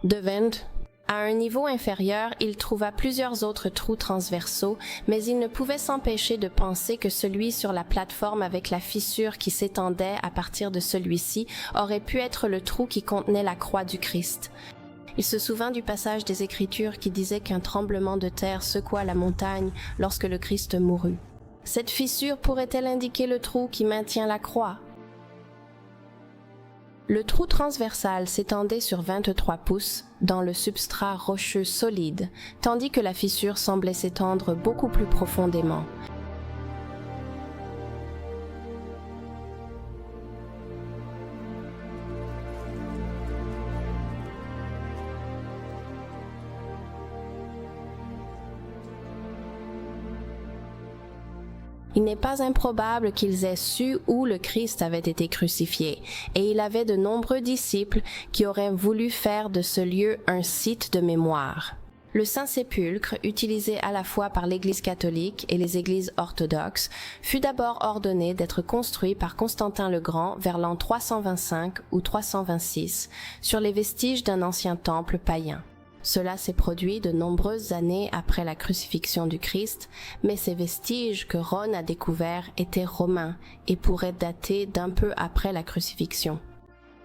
Devant. À un niveau inférieur, il trouva plusieurs autres trous transversaux, mais il ne pouvait s'empêcher de penser que celui sur la plateforme avec la fissure qui s'étendait à partir de celui-ci aurait pu être le trou qui contenait la croix du Christ. Il se souvint du passage des Écritures qui disait qu'un tremblement de terre secoua la montagne lorsque le Christ mourut. Cette fissure pourrait-elle indiquer le trou qui maintient la croix? Le trou transversal s'étendait sur 23 pouces dans le substrat rocheux solide, tandis que la fissure semblait s'étendre beaucoup plus profondément. Il n'est pas improbable qu'ils aient su où le Christ avait été crucifié, et il avait de nombreux disciples qui auraient voulu faire de ce lieu un site de mémoire. Le Saint-Sépulcre, utilisé à la fois par l'Église catholique et les églises orthodoxes, fut d'abord ordonné d'être construit par Constantin le Grand vers l'an 325 ou 326, sur les vestiges d'un ancien temple païen. Cela s'est produit de nombreuses années après la crucifixion du Christ, mais ces vestiges que Rone a découverts étaient romains et pourraient dater d'un peu après la crucifixion.